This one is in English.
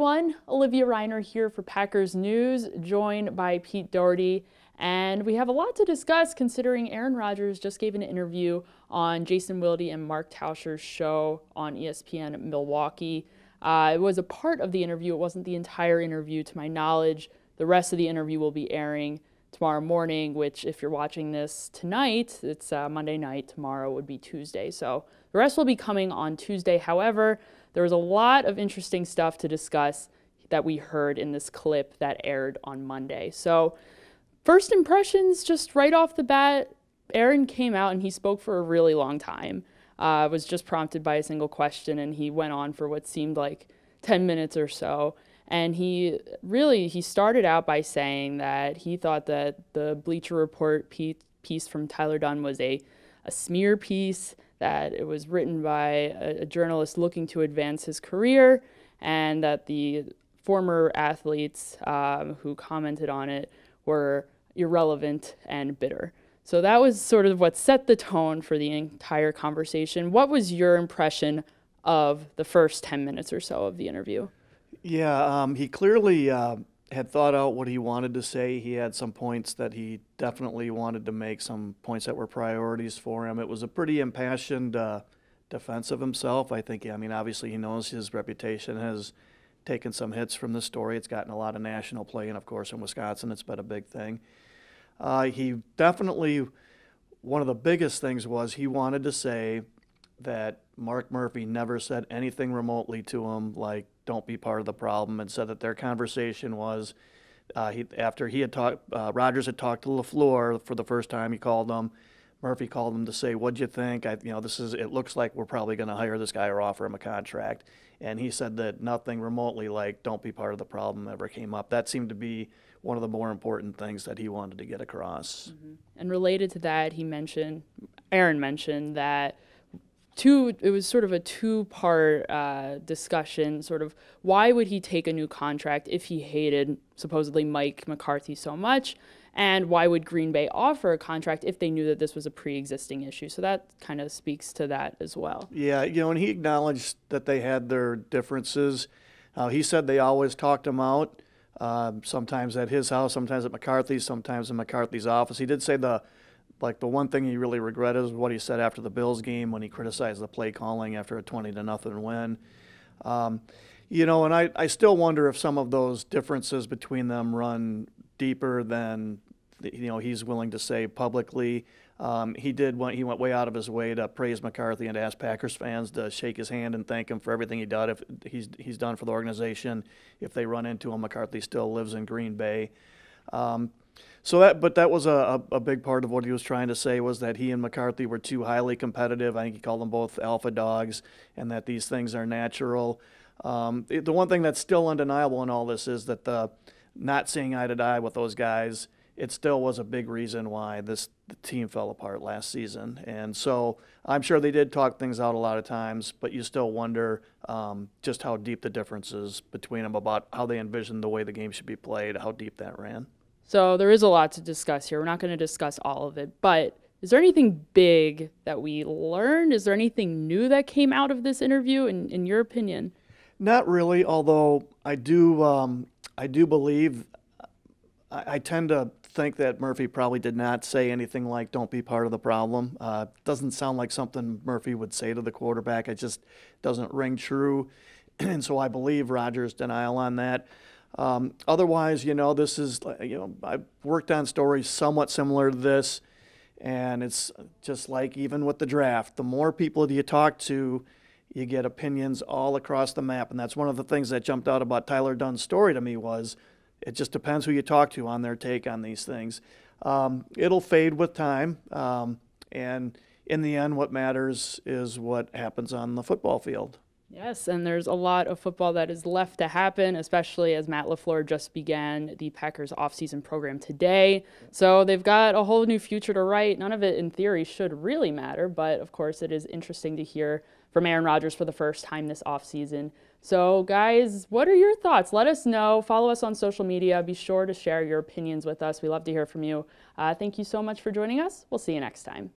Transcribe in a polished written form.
everyone, Olivia Reiner here for Packers News, joined by Pete Dougherty, and we have a lot to discuss considering Aaron Rodgers just gave an interview on Jason Wilde and Mark Tauscher's show on ESPN Milwaukee. It was a part of the interview, it wasn't the entire interview to my knowledge. The rest of the interview will be airing tomorrow morning, which if you're watching this tonight, it's Monday night, tomorrow would be Tuesday. So the rest will be coming on Tuesday. However, there was a lot of interesting stuff to discuss that we heard in this clip that aired on Monday. So first impressions, just right off the bat, Aaron came out and he spoke for a really long time. Was just prompted by a single question, and he went on for what seemed like 10 minutes or so. And he started out by saying that he thought that the Bleacher Report piece from Tyler Dunne was a smear piece, that it was written by a journalist looking to advance his career, and that the former athletes who commented on it were irrelevant and bitter. So that was sort of what set the tone for the entire conversation. What was your impression of the first 10 minutes or so of the interview? Yeah, he clearly had thought out what he wanted to say. He had some points that he definitely wanted to make, some points that were priorities for him. It was a pretty impassioned defense of himself. I think, obviously he knows his reputation has taken some hits from this story. It's gotten a lot of national play, and of course in Wisconsin it's been a big thing. He definitely, one of the biggest things was he wanted to say that Mark Murphy never said anything remotely to him like, don't be part of the problem, and said that their conversation was, after he had talked, Rodgers had talked to LaFleur for the first time, he called him, Murphy called him to say, what'd you think? It looks like we're probably going to hire this guy or offer him a contract. And he said that nothing remotely like, don't be part of the problem ever came up. That seemed to be one of the more important things that he wanted to get across. Mm-hmm. And related to that, Aaron mentioned that it was sort of a two-part discussion, sort of why would he take a new contract if he hated supposedly Mike McCarthy so much, and why would Green Bay offer a contract if they knew that this was a pre-existing issue? So that kind of speaks to that as well. Yeah, and he acknowledged that they had their differences. He said they always talked him out, sometimes at his house, sometimes at McCarthy's, sometimes in McCarthy's office. He did say the one thing he really regretted is what he said after the Bills game when he criticized the play calling after a 20-0 win. And I still wonder if some of those differences between them run deeper than he's willing to say publicly. He went way out of his way to praise McCarthy and ask Packers fans to shake his hand and thank him for everything he's done for the organization. If they run into him, McCarthy still lives in Green Bay. But that was a big part of what he was trying to say, was that he and McCarthy were too highly competitive. I think he called them both alpha dogs, and that these things are natural. The one thing that's still undeniable in all this is that the not seeing eye to eye with those guys, it still was a big reason why the team fell apart last season. And so I'm sure they did talk things out a lot of times, but you still wonder just how deep the differences between them about how they envisioned the way the game should be played, how deep that ran. So there is a lot to discuss here. We're not going to discuss all of it, but is there anything big that we learned? Is there anything new that came out of this interview, in your opinion? Not really, although I do believe, I tend to think that Murphy probably did not say anything like, don't be part of the problem. Doesn't sound like something Murphy would say to the quarterback. It just doesn't ring true. And so I believe Rodgers' denial on that. Otherwise, this is, I've worked on stories somewhat similar to this, and it's just like even with the draft, the more people that you talk to, you get opinions all across the map. And that's one of the things that jumped out about Tyler Dunne's story to me was it just depends who you talk to on their take on these things. It'll fade with time. And in the end, what matters is what happens on the football field. Yes, and there's a lot of football that is left to happen, especially as Matt LaFleur just began the Packers offseason program today. So they've got a whole new future to write. None of it, in theory, should really matter, but of course it is interesting to hear from Aaron Rodgers for the first time this offseason. So guys, what are your thoughts? Let us know. Follow us on social media. Be sure to share your opinions with us. We love to hear from you. Thank you so much for joining us. We'll see you next time.